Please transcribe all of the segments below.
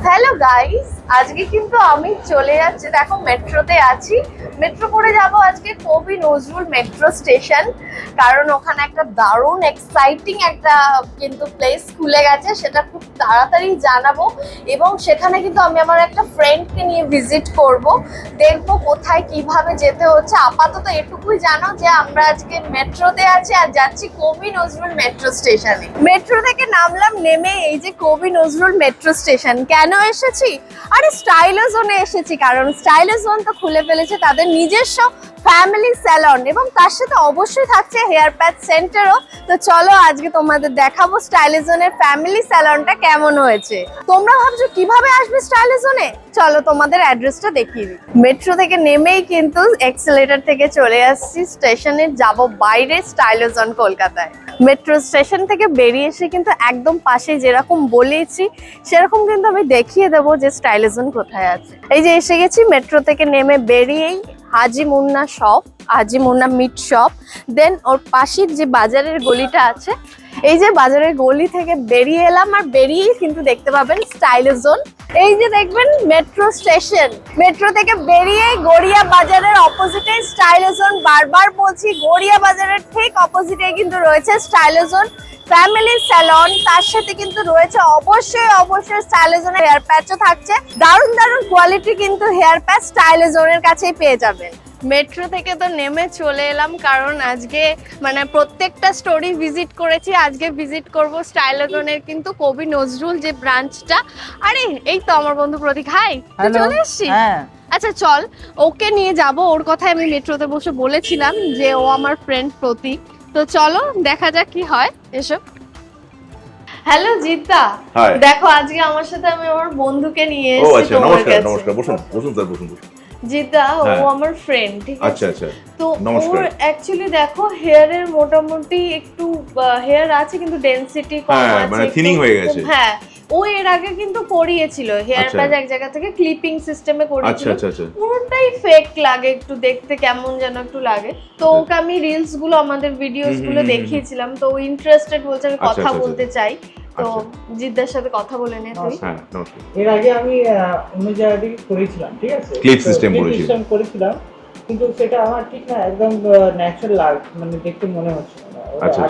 Hello guys, আজকে কিন্তু আমি চলে যাচ্ছি, দেখো মেট্রোতে আছি। মেট্রো করে যাব আজকে কবি নজরুল মেট্রো স্টেশন, কারণ ওখানে একটা দারুণ এক্সাইটিং একটা কিন্তু প্লেস খুলে গেছে, সেটা খুব তাড়াতাড়ি জানাবো। এবং সেখানে কিন্তু আমি আমার একটা ফ্রেন্ডকে নিয়ে ভিজিট করব, দেখবো কোথায় কিভাবে যেতে হচ্ছে। আপাতত এটুকুই জানো যে আমরা আজকে মেট্রোতে আছি আর যাচ্ছি কবি নজরুল মেট্রো স্টেশনে। মেট্রো থেকে নামলাম, নেমে এই যে কবি নজরুল মেট্রো স্টেশন। কেন এসেছি? আরে স্টাইলো জোনে এসেছি, কারণ স্টাইলো জোন তো খুলে ফেলেছে তাদের নিজস্ব ফ্যামিলি স্যালন, এবং তার সাথে অবশ্যই থাকছে হেয়ার প্যাচ সেন্টারও। তো চলো আজকে তোমাদের দেখাবো স্টাইলো জোনের ফ্যামিলি স্যালনটা কেমন হয়েছে। তোমরা ভাবছো কিভাবে আসবে স্টাইলো জোনে, চলো তোমাদের অ্যাড্রেসটা দেখিয়ে দিই। মেট্রো থেকে নেমেই কিন্তু এক্সেলেটর থেকে চলে আসছি স্টেশনে, যাব বাইরে স্টাইলো জোন কলকাতায়। মেট্রো স্টেশন থেকে বেরিয়ে এসে কিন্তু একদম পাশে যেরকম বলেছি সেরকম কিন্তু আমি দেখিয়ে দেবো যে স্টাইলো জোন কোথায় আছে। এই যে এসে গেছি, মেট্রো থেকে নেমে বেরিয়েই হাজি মুন্না শপ, হাজি মুন্না মিট শপ, দেন ওর পাশের যে বাজারের গলিটা আছে, এই যে বাজারের গলি থেকে বেরিয়ে এলাম, আর বেরিয়েই কিন্তু দেখতে পাবেন স্টাইলো জোন। এই যে দেখবেন মেট্রো স্টেশন, মেট্রো থেকে বেরিয়ে গড়িয়া বাজারের অপোজিটে স্টাইলো জোন। বারবার বলছি, গড়িয়া বাজারের ঠিক অপোজিটে কিন্তু রয়েছে স্টাইলো জোন ফ্যামিলি স্যালন। তার সাথে কিন্তু রয়েছে অবশ্যই স্টাইলো জোনের হেয়ার প্যাচও থাকছে। দারুণ কোয়ালিটি কিন্তু হেয়ার প্যাচ স্টাইলো জোনের কাছেই পেয়ে যাবেন। মেট্রো থেকে তো নেমে চলে এলাম, কারণ আজকে মানে প্রত্যেকটা স্টোরি ভিজিট করেছি, আজকে ভিজিট করব স্টাইলো জোনের কিন্তু কবি নজরুল যে ব্রাঞ্চটা। আরে এই তো আমার বন্ধু প্রতীক, হাই, তুই চলে এসেছিস? আচ্ছা চল, ওকে নিয়ে যাব। ওর কথাই আমি মেট্রোতে বসে বলেছিলাম যে ও আমার ফ্রেন্ড প্রতীক। তো চলো দেখা যাক কি হয়, এসো। হ্যালো জিদ্দা, দেখো আজকে আমার সাথে আমি আমার বন্ধুকে নিয়ে এসেছি তোমার কাছে। নমস্কার, বসুন স্যার, বসুন। জিদ্দা ও আমার ফ্রেন্ড, ঠিক আছে? আচ্ছা তো ওর অ্যাকচুয়ালি দেখো হেয়ারের মোটামুটি একটু হেয়ার আছে কিন্তু ডেনসিটি কম আছে, মানে থিনিং হয়ে গেছে। হ্যাঁ, ও এর আগে কিন্তু করিয়েছিল হেয়ার প্যাচ এক জায়গা থেকে ক্লিপিং সিস্টেমে করিয়েছিল। পুরোটাই ফেক লাগে, একটু দেখতে কেমন যেন একটু লাগে। তো ওকে আমি রিলস গুলো, আমাদের ভিডিওস গুলো দেখিয়েছিলাম, তো ও ইন্টারেস্টেড, বলছে আমি কথা বলতে চাই। তো জিদ্দার সাথে কথা বলে নে তুই। হ্যাঁ, নমস্কার। এর আগে আমি অন্য জায়গা থেকে করেছিলাম, ঠিক আছে? ক্লিপ সিস্টেম করেছিলাম, কিন্তু সেটা আমার ঠিক না, একদম ন্যাচারাল মানে দেখতে মনে হচ্ছে না। আচ্ছা,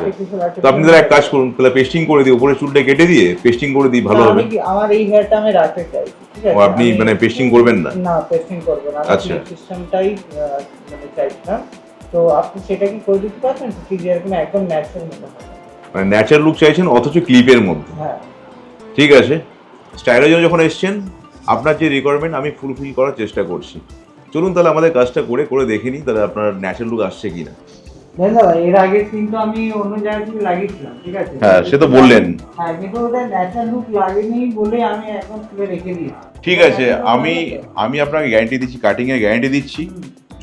তো আপনি তাহলে এক কাজ করুন, তাহলে পেস্টিং করে দিই, উপরে চুলটা কেটে দিয়ে পেস্টিং করে দিই, ভালো হবে। আমার এই হেয়ারটা আমি রাখতে চাই, ঠিক আছে? আপনি মানে পেস্টিং করবেন না? না, পেস্টিং করব না, আচ্ছা, সিস্টেমটাই মানে চাইছিলাম। তো আপনি সেটা কি করে দিতে পারবেন, ঠিক যেরকম একদম ন্যাচারাল মনে হয়? মানে ন্যাচারাল লুক চাইছেন অথচ ক্লিপের মধ্যে? হ্যাঁ, ঠিক আছে। স্টাইলো জোনে যখন এসেছেন, আপনার যে রিকোয়ারমেন্ট আমি ফুলফিল করার চেষ্টা করছি। চলুন তাহলে আমাদের কাজটা করে দেখে নিই, তাহলে আপনার ন্যাচারাল লুক আসছে কিনা। দাদা এর আগে কিন্তু আমি অন্য জায়গা থেকে লাগিয়েছিলাম, ঠিক আছে? হ্যাঁ, সে তো বললেন। হ্যাঁ, কিন্তু ওটা ন্যাচারাল লুক লাগেনি বলে আমি এখন তুলে রেখে দিয়েছি। ঠিক আছে, আমি আপনাকে গ্যারান্টি দিচ্ছি, কাটিং এর গ্যারান্টি দিচ্ছি।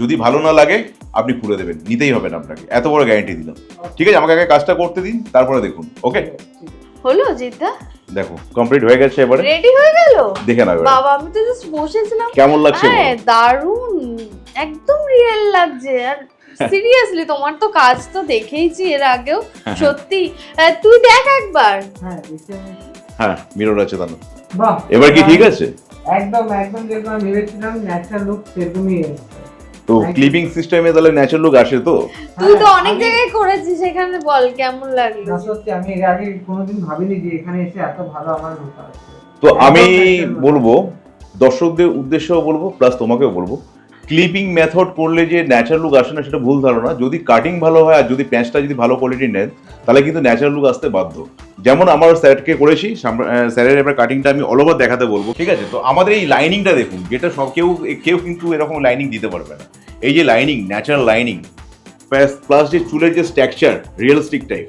যদি ভালো না লাগে আপনি খুলে দেবেন, নিতেই হবে না আপনাকে, এত বড় গ্যারান্টি দিলাম। ঠিক আছে, আমাকে আগে কাজটা করতে দিন, তারপরে দেখুন। ওকে, হলো জিদ্দা? দেখো কমপ্লিট হয়ে গেছে, এবারে রেডি হয়ে গেল। দেখে নাও বাবা, আমি তো জাস্ট বসেছিলাম। কেমন লাগছে? হ্যাঁ, দারুণ, একদম রিয়েল লাগছে। আর সিরিয়াসলি তোমার তো কাজ তো দেখেইছি এর আগেও, সত্যি। তুই দেখ একবার। হ্যাঁ, মিরর আছে তাহলে। বাহ, এবার কি ঠিক আছে? একদম যেরকম আমি ভেবেছিলাম ন্যাচারাল লুক সেরকমই এসেছে। তো ক্লিপিং সিস্টেমে তাহলে ন্যাচারাল লুক আসে তো? তুই তো অনেক জায়গায় করেছিস, সেখানে বল কেমন লাগলো? না সত্যি আমি এর আগে কোনোদিন ভাবিনি যে এখানে এসে এত ভালো আমার লুক আসবে। তো আমি বলবো, দর্শকদের উদ্দেশ্যেও বলবো, প্লাস তোমাকেও বলবো, ক্লিপিং মেথড করলে যে ন্যাচারাল লুক আসে না, সেটা ভুল ধারণা। যদি কাটিং ভালো হয় আর যদি প্যাঁচটা যদি ভালো কোয়ালিটির নেন, তাহলে কিন্তু ন্যাচারাল লুক আসতে বাধ্য। যেমন আমার স্যারকে করেছি, স্যারের এবার কাটিংটা আমি অল ওভার দেখাতে বলবো, ঠিক আছে? তো আমাদের এই লাইনিংটা দেখুন, যেটা কেউ কিন্তু এরকম লাইনিং দিতে পারবে না। এই যে লাইনিং, ন্যাচারাল লাইনিং, প্লাস যে চুলের যে স্ট্রাকচার রিয়েলিস্টিক টাইপ,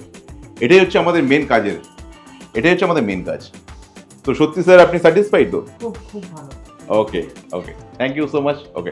এটাই হচ্ছে আমাদের মেন কাজ। তো সত্যি স্যার, আপনি স্যাটিসফাইড তো? খুব ভালো। Okay, thank you so much. Okay.